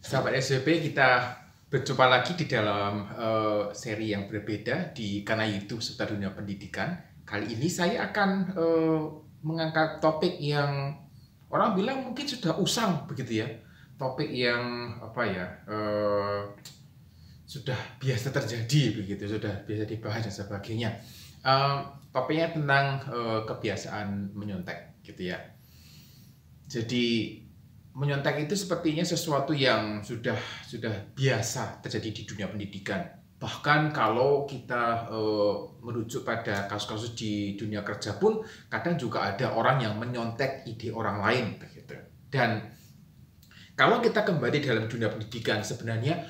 Sahabat SWP, kita berjumpa lagi di dalam seri yang berbeda di kanal YouTube seputar dunia pendidikan. Kali ini saya akan mengangkat topik yang orang bilang mungkin sudah usang begitu ya. Topik yang sudah biasa terjadi begitu, sudah biasa dibahas dan sebagainya. Topiknya tentang kebiasaan menyontek gitu ya. Jadi menyontek itu sepertinya sesuatu yang sudah biasa terjadi di dunia pendidikan. Bahkan kalau kita merujuk pada kasus-kasus di dunia kerja pun kadang juga ada orang yang menyontek ide orang lain begitu. Dan kalau kita kembali dalam dunia pendidikan, sebenarnya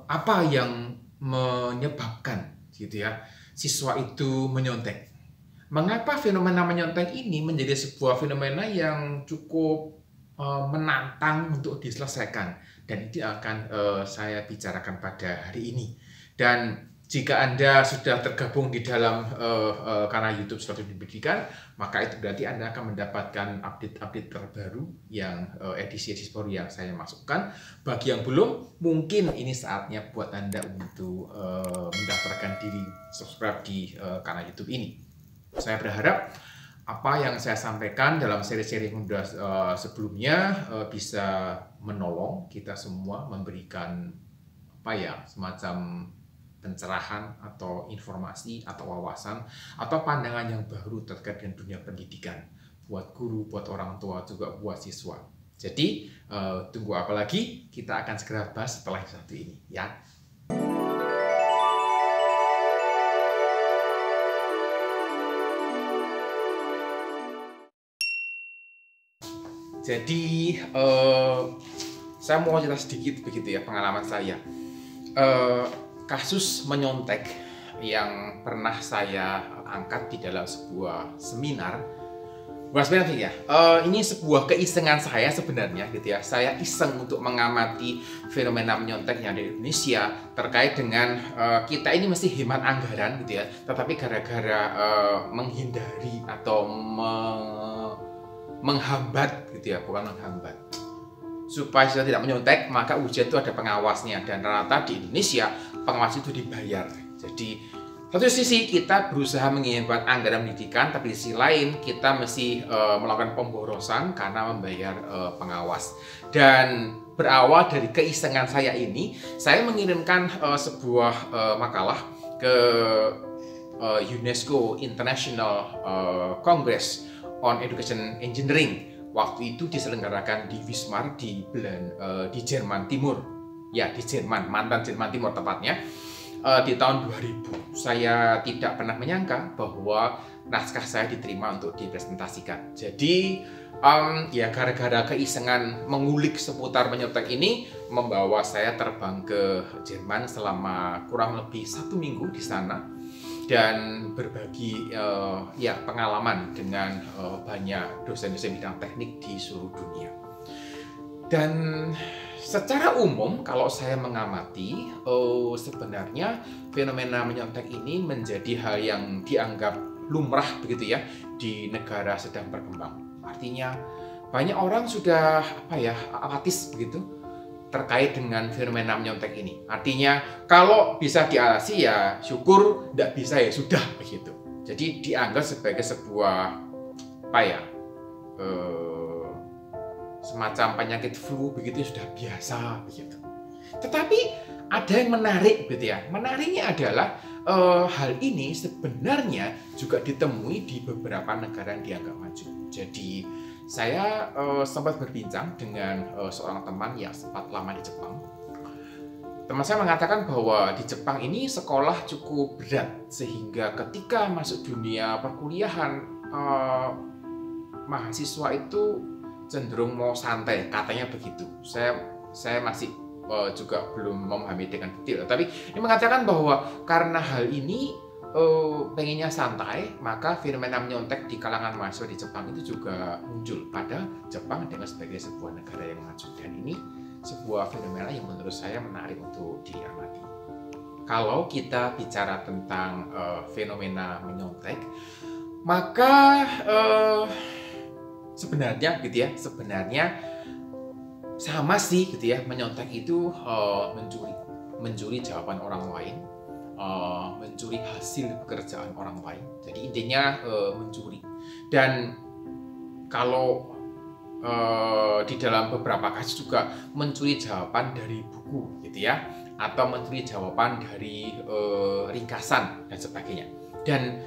apa yang menyebabkan gitu ya siswa itu menyontek? Mengapa fenomena menyontek ini menjadi sebuah fenomena yang cukup menantang untuk diselesaikan, dan itu akan saya bicarakan pada hari ini. Dan jika Anda sudah tergabung di dalam kanal YouTube Suatu Pendidikan, maka itu berarti Anda akan mendapatkan update-update terbaru yang edisi-edisi baru yang saya masukkan. Bagi yang belum, mungkin ini saatnya buat Anda untuk mendaftarkan diri subscribe di kanal YouTube ini. Saya berharap apa yang saya sampaikan dalam seri-seri muda sebelumnya bisa menolong kita semua, memberikan semacam pencerahan atau informasi atau wawasan atau pandangan yang baru terkait dengan dunia pendidikan buat guru, buat orang tua, juga buat siswa. Jadi tunggu apa lagi? Kita akan segera bahas setelah yang satu ini ya. Jadi saya mau cerita sedikit begitu ya pengalaman saya. Kasus menyontek yang pernah saya angkat di dalam sebuah seminar. Bukan seminar sih ya. Ini sebuah keisengan saya sebenarnya gitu ya. Saya iseng untuk mengamati fenomena menyontek yang ada di Indonesia terkait dengan kita ini mesti hemat anggaran gitu ya. Tetapi gara-gara menghindari atau menghambat gitu ya, bukan menghambat, supaya kita tidak menyontek, maka ujian itu ada pengawasnya, dan rata di Indonesia pengawas itu dibayar. Jadi satu sisi kita berusaha menghemat anggaran pendidikan, tapi di sisi lain kita mesti melakukan pemborosan karena membayar pengawas. Dan berawal dari keisengan saya ini, saya mengirimkan sebuah makalah ke UNESCO International Congress on Education Engineering. Waktu itu diselenggarakan di Wismar di Jerman Timur. Ya, di Jerman, mantan Jerman Timur tepatnya. Di tahun 2000. Saya tidak pernah menyangka bahwa naskah saya diterima untuk dipresentasikan. Jadi ya gara-gara keisengan mengulik seputar menyontek ini membawa saya terbang ke Jerman selama kurang lebih 1 minggu di sana dan berbagi pengalaman dengan banyak dosen-dosen bidang teknik di seluruh dunia. Dan secara umum kalau saya mengamati, sebenarnya fenomena menyontek ini menjadi hal yang dianggap lumrah begitu ya di negara sedang berkembang. Artinya banyak orang sudah apatis begitu terkait dengan fenomena menyontek ini. Artinya kalau bisa diatasi ya syukur, tidak bisa ya sudah begitu. Jadi dianggap sebagai sebuah semacam penyakit flu begitu, sudah biasa begitu. Tetapi ada yang menarik gitu ya. Menariknya adalah hal ini sebenarnya juga ditemui di beberapa negara yang dianggap maju. Jadi saya sempat berbincang dengan seorang teman yang sempat lama di Jepang. Teman saya mengatakan bahwa di Jepang ini sekolah cukup berat, sehingga ketika masuk dunia perkuliahan mahasiswa itu cenderung mau santai, katanya begitu. Saya masih juga belum memahami dengan detail, tapi ini mengatakan bahwa karena hal ini pengennya santai, maka fenomena menyontek di kalangan mahasiswa di Jepang itu juga muncul. Pada Jepang dengan sebagai sebuah negara yang maju, dan ini sebuah fenomena yang menurut saya menarik untuk diamati. Kalau kita bicara tentang fenomena menyontek, maka sebenarnya sama sih gitu ya, menyontek itu mencuri jawaban orang lain, mencuri hasil pekerjaan orang lain. Jadi intinya mencuri. Dan kalau di dalam beberapa kasus juga mencuri jawaban dari buku gitu ya, atau mencuri jawaban dari ringkasan dan sebagainya. Dan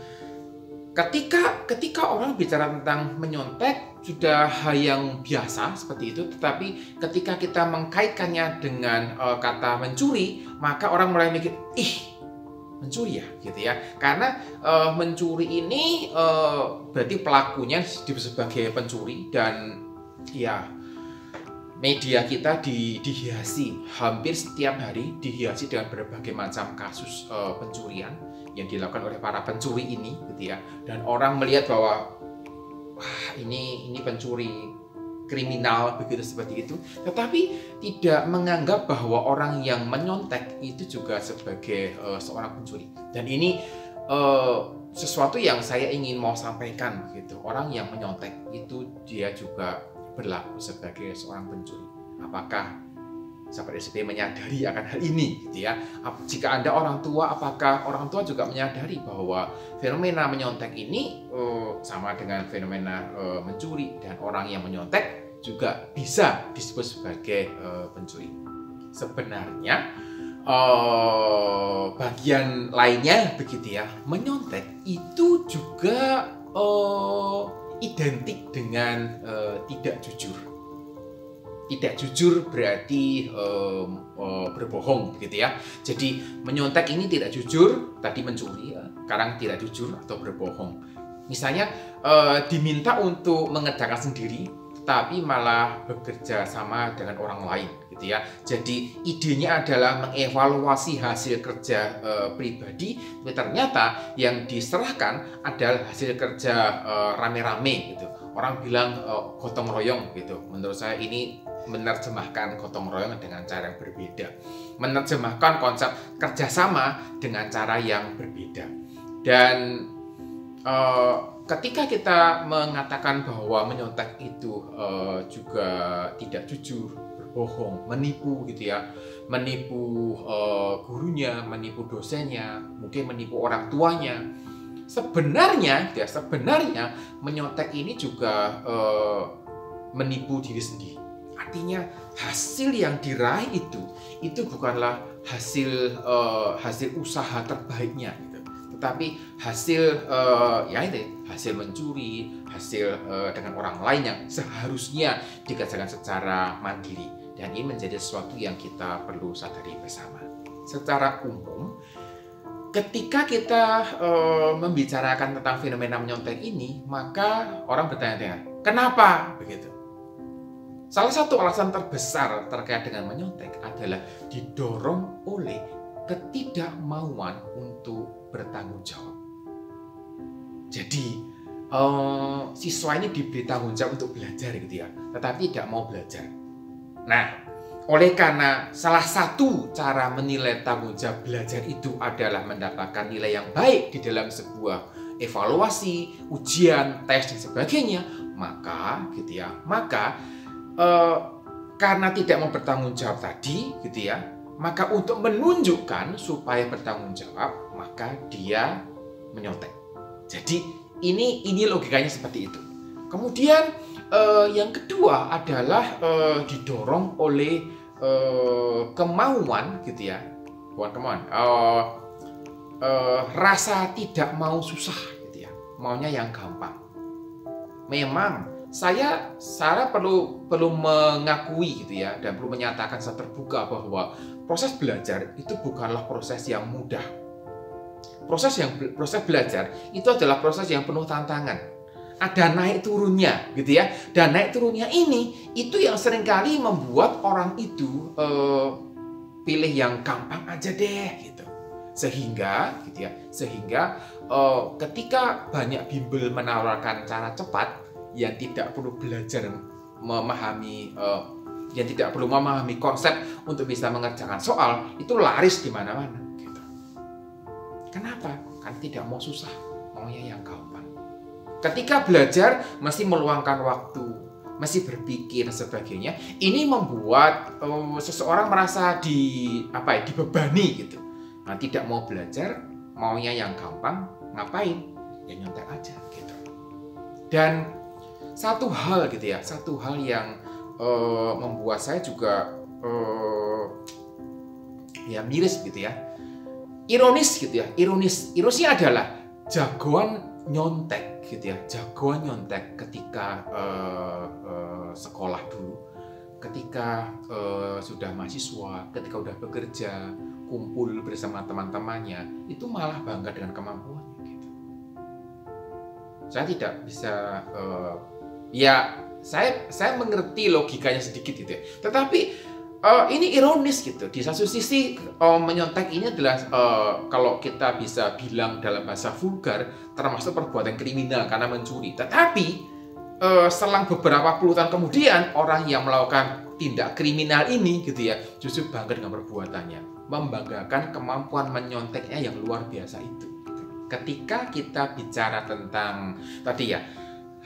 ketika orang bicara tentang menyontek sudah hal yang biasa seperti itu, tetapi ketika kita mengkaitkannya dengan kata mencuri, maka orang mulai mikir, ih, mencuri ya gitu ya. Karena mencuri ini berarti pelakunya disebut sebagai pencuri, dan ya media kita dihiasi hampir setiap hari, dihiasi dengan berbagai macam kasus pencurian yang dilakukan oleh para pencuri ini gitu ya. Dan orang melihat bahwa wah, ini pencuri kriminal begitu, seperti itu, tetapi tidak menganggap bahwa orang yang menyontek itu juga sebagai seorang pencuri. Dan ini sesuatu yang saya ingin mau sampaikan gitu. Orang yang menyontek itu dia juga berlaku sebagai seorang pencuri. Apakah sahabat SCP menyadari akan hal ini gitu ya? Jika Anda orang tua, apakah orang tua juga menyadari bahwa fenomena menyontek ini sama dengan fenomena mencuri, dan orang yang menyontek juga bisa disebut sebagai pencuri? Sebenarnya bagian lainnya begitu ya, menyontek itu juga identik dengan tidak jujur. Tidak jujur berarti berbohong gitu ya. Jadi menyontek ini tidak jujur, tadi mencuri ya, sekarang tidak jujur atau berbohong. Misalnya diminta untuk mengerjakan sendiri, tapi malah bekerja sama dengan orang lain gitu ya. Jadi idenya adalah mengevaluasi hasil kerja pribadi, tapi ternyata yang diserahkan adalah hasil kerja rame-rame gitu. Orang bilang gotong royong gitu. Menurut saya ini menerjemahkan gotong royong dengan cara yang berbeda, menerjemahkan konsep kerjasama dengan cara yang berbeda. Dan ketika kita mengatakan bahwa menyontek itu juga tidak jujur, berbohong, menipu gitu ya, menipu gurunya, menipu dosennya, mungkin menipu orang tuanya, sebenarnya menyontek ini juga menipu diri sendiri. Artinya hasil yang diraih itu bukanlah hasil usaha terbaiknya gitu, tetapi hasil hasil mencuri, hasil dengan orang lain yang seharusnya dikerjakan secara mandiri. Dan ini menjadi sesuatu yang kita perlu sadari bersama. Secara umum, ketika kita membicarakan tentang fenomena menyontek ini, maka orang bertanya-tanya, kenapa begitu? Salah satu alasan terbesar terkait dengan menyontek adalah didorong oleh ketidakmauan untuk bertanggung jawab. Jadi siswa ini diberi tanggung jawab untuk belajar gitu ya, tetapi tidak mau belajar. Nah, oleh karena salah satu cara menilai tanggung jawab belajar itu adalah mendapatkan nilai yang baik di dalam sebuah evaluasi, ujian, tes dan sebagainya, maka karena tidak mau bertanggung jawab tadi gitu ya, maka untuk menunjukkan supaya bertanggung jawab, maka dia menyontek. Jadi ini logikanya seperti itu. Kemudian yang kedua adalah didorong oleh kemauan gitu ya, bukan kemauan, rasa tidak mau susah gitu ya, maunya yang gampang. Memang saya perlu mengakui gitu ya, dan perlu menyatakan secara terbuka bahwa proses belajar itu bukanlah proses yang mudah. Proses belajar itu adalah proses yang penuh tantangan. Ada naik turunnya gitu ya. Dan naik turunnya ini itu yang seringkali membuat orang itu pilih yang gampang aja deh gitu. Sehingga ketika banyak bimbel menawarkan cara cepat yang tidak perlu belajar memahami konsep untuk bisa mengerjakan soal, itu laris di mana-mana gitu. Kenapa? Karena tidak mau susah, maunya yang gampang. Ketika belajar mesti meluangkan waktu, masih berpikir dan sebagainya. Ini membuat seseorang merasa dibebani gitu. Nah, tidak mau belajar, maunya yang gampang, ngapain? Ya nyontek aja gitu. Dan satu hal yang membuat saya juga ya miris gitu ya. Ironisnya adalah jagoan nyontek gitu ya. Jagoan nyontek ketika sekolah dulu, ketika sudah mahasiswa, ketika udah bekerja, kumpul bersama teman-temannya, itu malah bangga dengan kemampuannya gitu. Saya tidak bisa saya mengerti logikanya sedikit gitu ya. Tetapi ini ironis gitu. Di satu sisi menyontek ini adalah kalau kita bisa bilang dalam bahasa vulgar termasuk perbuatan kriminal karena mencuri. Tetapi selang beberapa puluh tahun kemudian orang yang melakukan tindak kriminal ini gitu ya justru bangga dengan perbuatannya, membanggakan kemampuan menyonteknya yang luar biasa itu. Ketika kita bicara tentang tadi ya,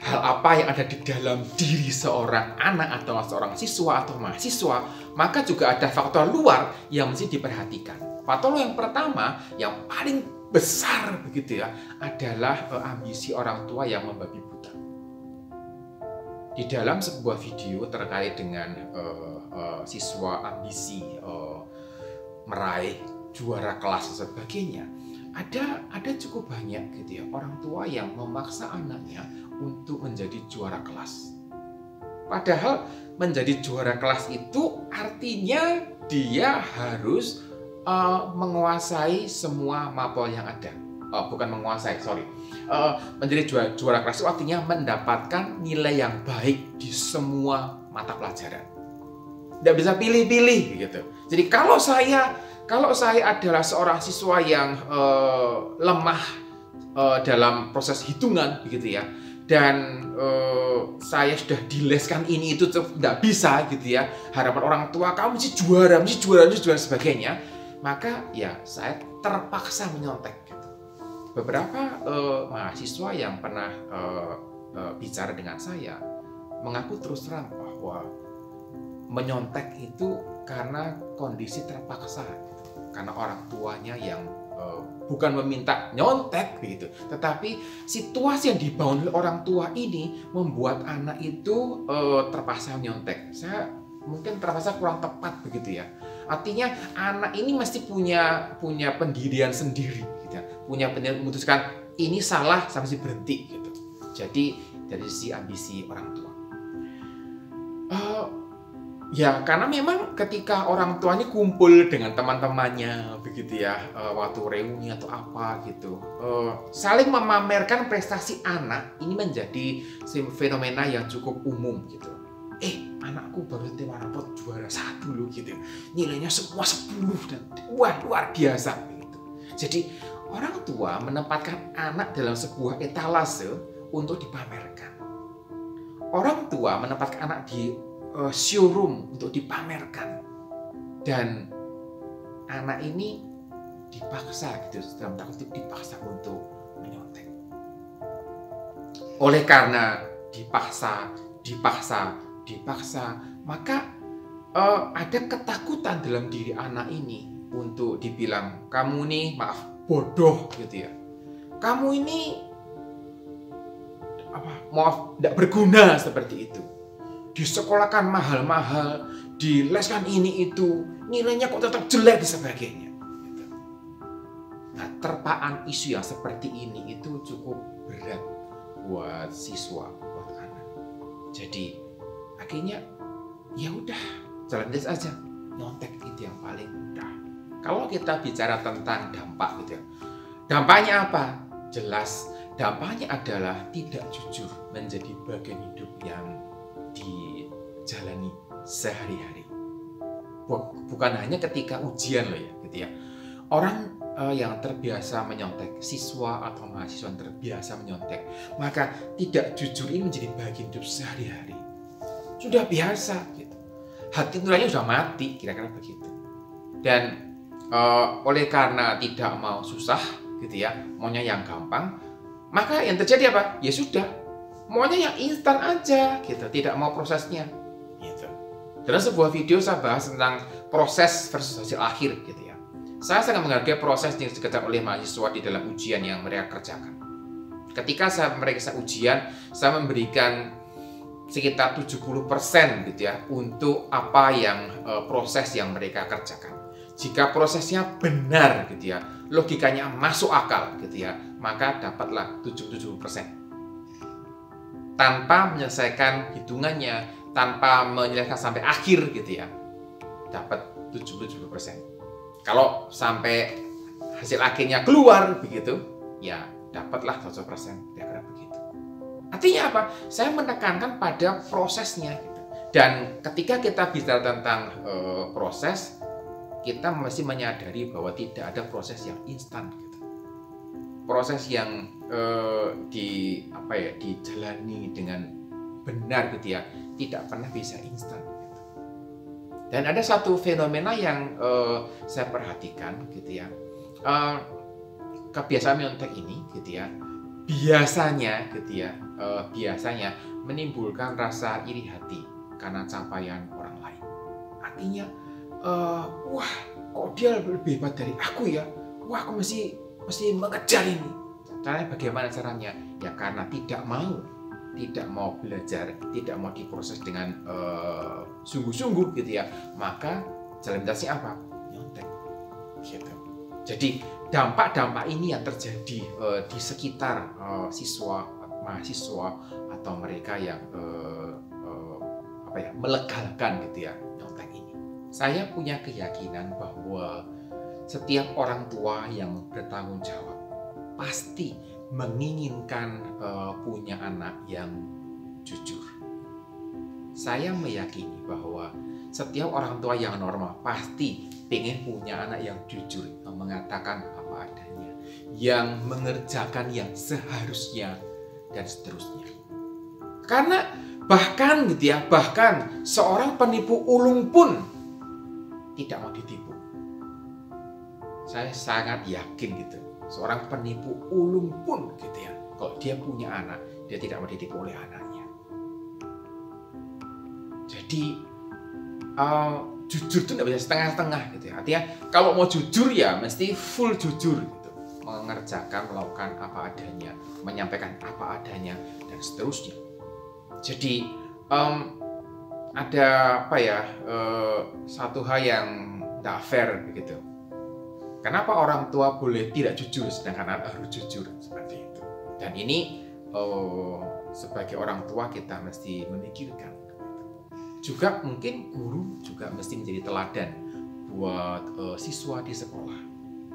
hal apa yang ada di dalam diri seorang anak atau seorang siswa atau mahasiswa, maka juga ada faktor luar yang mesti diperhatikan. Faktor yang pertama, yang paling besar begitu ya, adalah ambisi orang tua yang membabi buta. Di dalam sebuah video terkait dengan siswa ambisi meraih juara kelas dan sebagainya, ada cukup banyak gitu ya orang tua yang memaksa anaknya untuk menjadi juara kelas. Padahal menjadi juara kelas itu artinya dia harus menguasai semua mapel yang ada. Bukan menguasai, sorry. Menjadi juara kelas itu artinya mendapatkan nilai yang baik di semua mata pelajaran. Tidak bisa pilih-pilih gitu. Jadi kalau saya adalah seorang siswa yang lemah dalam proses hitungan begitu ya, dan saya sudah dileskan ini itu tidak bisa gitu ya, harapan orang tua kamu mesti juara sebagainya, maka ya saya terpaksa menyontek gitu. Beberapa mahasiswa yang pernah bicara dengan saya mengaku terus terang bahwa menyontek itu karena kondisi terpaksa gitu. Karena orang tuanya yang bukan meminta nyontek begitu, tetapi situasi yang dibangun oleh orang tua ini membuat anak itu terpaksa nyontek. Saya mungkin terpaksa kurang tepat begitu ya. Artinya anak ini mesti punya pendirian sendiri gitu ya. Punya pendirian memutuskan ini salah sampai berhenti gitu. Jadi dari sisi ambisi orang tua. Ya, karena memang ketika orang tuanya kumpul dengan teman-temannya begitu ya, waktu reuni atau apa gitu, saling memamerkan prestasi anak, ini menjadi fenomena yang cukup umum gitu. Anakku baru tema rapot juara 1 loh gitu, nilainya semua 10 dan wah luar biasa gitu. Jadi orang tua menempatkan anak dalam sebuah etalase untuk dipamerkan. Orang tua menempatkan anak di showroom untuk dipamerkan, dan anak ini dipaksa gitu, dalam tanda kutip dipaksa untuk menyontek. Oleh karena dipaksa, maka ada ketakutan dalam diri anak ini untuk dibilang kamu nih maaf bodoh gitu ya, kamu ini tidak berguna seperti itu. Disekolahkan mahal-mahal, dileskan ini itu, nilainya kok tetap jelek dan sebagainya. Nah, terpaan isu yang seperti ini itu cukup berat buat siswa, buat anak. Jadi akhirnya ya udah jalan des aja, nyontek itu yang paling mudah. Kalau kita bicara tentang dampak gitu ya, dampaknya apa? Jelas dampaknya adalah tidak jujur menjadi bagian hidup yang dijalani sehari-hari. Bukan hanya ketika ujian loh ya, gitu ya. Orang yang terbiasa menyontek, siswa atau mahasiswa yang terbiasa menyontek, maka tidak jujur ini menjadi bagian hidup sehari-hari. Sudah biasa gitu. Hati nuraninya sudah mati, kira-kira begitu. Dan oleh karena tidak mau susah gitu ya, maunya yang gampang, maka yang terjadi apa? Ya sudah, maunya yang instan aja gitu, tidak mau prosesnya gitu. Dalam sebuah video saya bahas tentang proses versus hasil akhir gitu ya. Saya sangat menghargai proses yang dikejar oleh mahasiswa di dalam ujian yang mereka kerjakan. Ketika saya meriksa ujian, saya memberikan sekitar 70% gitu ya untuk apa yang proses yang mereka kerjakan. Jika prosesnya benar gitu ya, logikanya masuk akal gitu ya, maka dapatlah 77%. Tanpa menyelesaikan hitungannya, tanpa menyelesaikan sampai akhir gitu ya, dapat 77%. Kalau sampai hasil akhirnya keluar begitu, ya dapatlah 100%. Kira-kira begitu. Artinya apa? Saya menekankan pada prosesnya gitu. Dan ketika kita bicara tentang proses, kita mesti menyadari bahwa tidak ada proses yang instan gitu. Proses yang dijalani dengan benar gitu ya, tidak pernah bisa instan gitu. Dan ada satu fenomena yang saya perhatikan gitu ya, kebiasaan menyontek ini gitu ya, biasanya gitu ya, biasanya menimbulkan rasa iri hati karena capaian orang lain. Artinya wah, kok dia lebih hebat dari aku ya, wah aku mesti mengejar ini. Caranya bagaimana caranya? Ya karena tidak mau belajar, tidak mau diproses dengan sungguh-sungguh gitu ya, maka jalan pintasnya apa? Nyontek gitu. Jadi dampak-dampak ini yang terjadi di sekitar mahasiswa atau mereka yang melegalkan gitu ya nyontek ini. Saya punya keyakinan bahwa setiap orang tua yang bertanggung jawab pasti menginginkan punya anak yang jujur. Saya meyakini bahwa setiap orang tua yang normal pasti pengen punya anak yang jujur, yang mengatakan apa adanya, yang mengerjakan yang seharusnya, dan seterusnya. Karena bahkan gitu ya, bahkan seorang penipu ulung pun tidak mau ditipu. Saya sangat yakin gitu. Seorang penipu ulung pun gitu ya, kalau dia punya anak, dia tidak mau ditipu oleh anaknya. Jadi jujur itu tidak bisa setengah-setengah gitu ya. Artinya kalau mau jujur ya mesti full jujur gitu. Mengerjakan, melakukan apa adanya, menyampaikan apa adanya, dan seterusnya. Jadi ada satu hal yang tidak fair begitu. Kenapa orang tua boleh tidak jujur sedangkan anak harus jujur seperti itu? Dan ini sebagai orang tua kita mesti memikirkan. Juga mungkin guru juga mesti menjadi teladan buat siswa di sekolah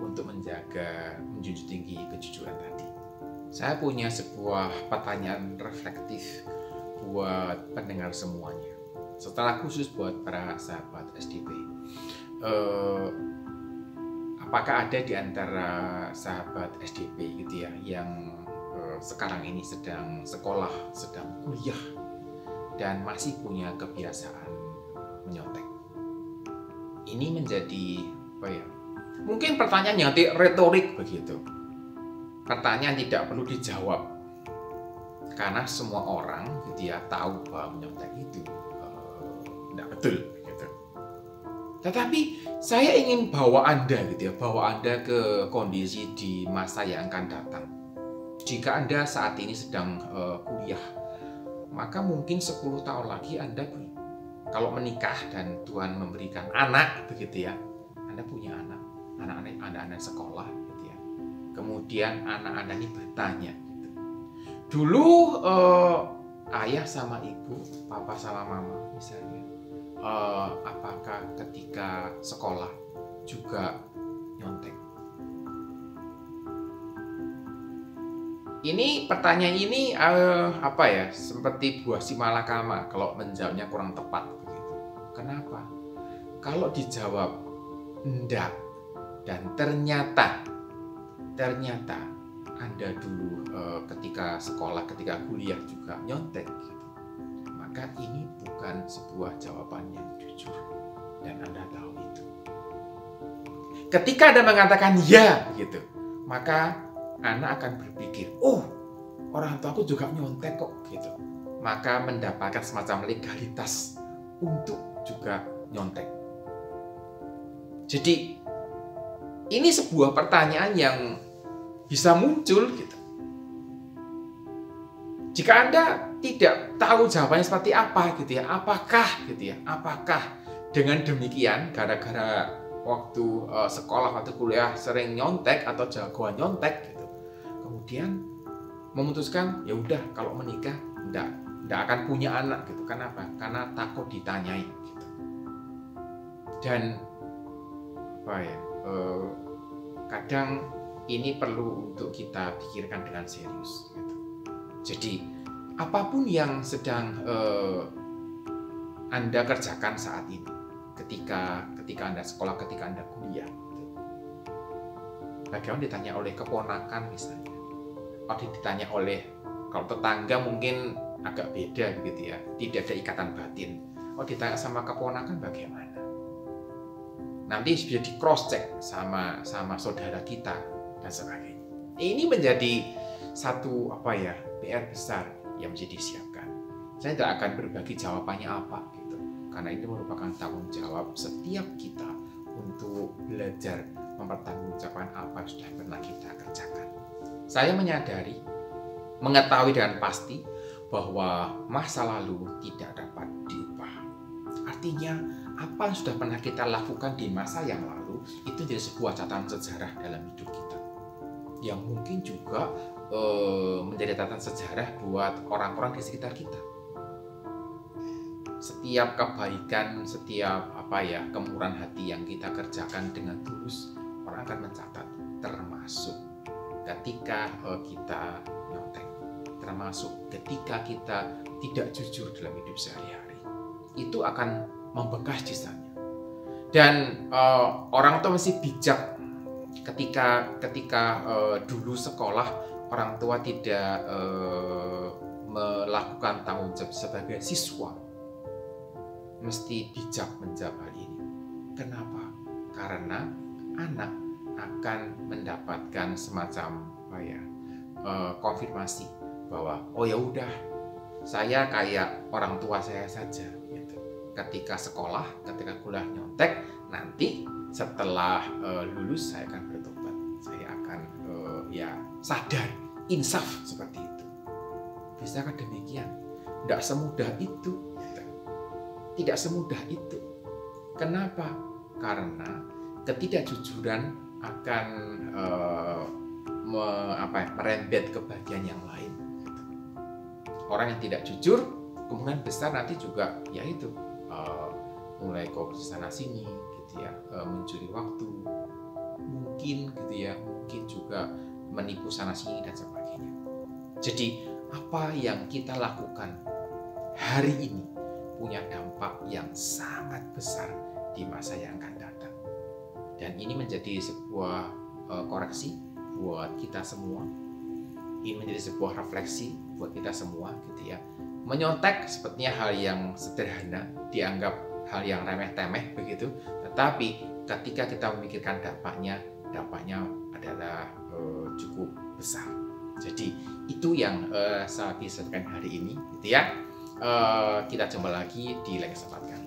untuk menjunjung tinggi kejujuran tadi. Saya punya sebuah pertanyaan reflektif buat pendengar semuanya. Setelah khusus buat para sahabat SDP. Apakah ada di antara sahabat SDP gitu ya yang sekarang ini sedang sekolah, sedang kuliah dan masih punya kebiasaan menyontek? Ini menjadi mungkin pertanyaan yang retorik begitu. Pertanyaan tidak perlu dijawab karena semua orang gitu ya tahu bahwa menyontek itu tidak betul. Tetapi saya ingin bawa Anda gitu ya, bawa Anda ke kondisi di masa yang akan datang. Jika Anda saat ini sedang kuliah, maka mungkin 10 tahun lagi Anda kalau menikah dan Tuhan memberikan anak begitu ya, Anda punya anak-anak sekolah gitu ya. Kemudian anak-anak ini bertanya gitu. Dulu ayah sama ibu, papa sama mama misalnya, apakah ketika sekolah juga nyontek? Ini pertanyaan ini seperti buah si malakama kalau menjawabnya kurang tepat begitu. Kenapa? Kalau dijawab enggak dan ternyata Anda dulu ketika sekolah, ketika kuliah juga nyontek gitu, maka ini bukan sebuah jawaban yang jujur dan Anda tahu itu. Ketika Anda mengatakan ya gitu, maka anak akan berpikir, oh orang tuaku juga nyontek kok gitu. Maka mendapatkan semacam legalitas untuk juga nyontek. Jadi ini sebuah pertanyaan yang bisa muncul gitu. Jika Anda tidak tahu jawabannya seperti apa gitu ya, apakah gitu ya, apakah dengan demikian gara-gara waktu sekolah atau kuliah sering nyontek atau jagoan nyontek gitu, kemudian memutuskan ya udah kalau menikah enggak akan punya anak gitu. Kenapa? Karena takut ditanyai gitu. Dan apa ya? Kadang ini perlu untuk kita pikirkan dengan serius gitu. Jadi apapun yang sedang Anda kerjakan saat ini, ketika Anda sekolah, ketika Anda kuliah, gitu. Bagaimana ditanya oleh keponakan misalnya, atau ditanya oleh kalau tetangga mungkin agak beda begitu ya, tidak ada ikatan batin. Oh, ditanya sama keponakan bagaimana? Nanti bisa di cross check sama saudara kita dan sebagainya. Ini menjadi satu PR besar yang mesti disiapkan. Saya tidak akan berbagi jawabannya apa gitu, karena itu merupakan tanggung jawab setiap kita untuk belajar mempertanggungjawabkan apa yang sudah pernah kita kerjakan. Saya mengetahui dengan pasti bahwa masa lalu tidak dapat diubah. Artinya, apa yang sudah pernah kita lakukan di masa yang lalu itu jadi sebuah catatan sejarah dalam hidup kita, yang mungkin juga menjadi catatan sejarah buat orang-orang di sekitar kita. Setiap kebaikan, setiap kemurahan hati yang kita kerjakan dengan tulus, orang akan mencatat, termasuk ketika kita nyontek, termasuk ketika kita tidak jujur dalam hidup sehari-hari. Itu akan membekas di sana. Dan orang tua mesti bijak ketika dulu sekolah, orang tua tidak melakukan tanggung jawab sebagai siswa. Mesti bijak menjawab hal ini. Kenapa? Karena anak akan mendapatkan semacam konfirmasi bahwa oh ya udah, saya kayak orang tua saya saja gitu. Ketika sekolah, ketika kuliah nyontek, nanti setelah lulus saya akan bertobat, saya akan sadar, insaf seperti itu. Bisakah demikian? Tidak semudah itu. Tidak semudah itu. Kenapa? Karena ketidakjujuran akan merembet ke bagian yang lain. Orang yang tidak jujur kemungkinan besar nanti juga yaitu mulai korupsi sana sini gitu ya, mencuri waktu, mungkin gitu ya, mungkin juga menipu sana sini dan sebagainya. Jadi apa yang kita lakukan hari ini punya dampak yang sangat besar di masa yang akan datang. Dan ini menjadi sebuah koreksi buat kita semua. Ini menjadi sebuah refleksi buat kita semua gitu ya. Menyontek sepertinya hal yang sederhana, dianggap hal yang remeh-temeh begitu, tetapi ketika kita memikirkan dampaknya adalah cukup besar. Jadi itu yang saya bisa sampaikan hari ini gitu ya. Kita jumpa lagi di lain kesempatan.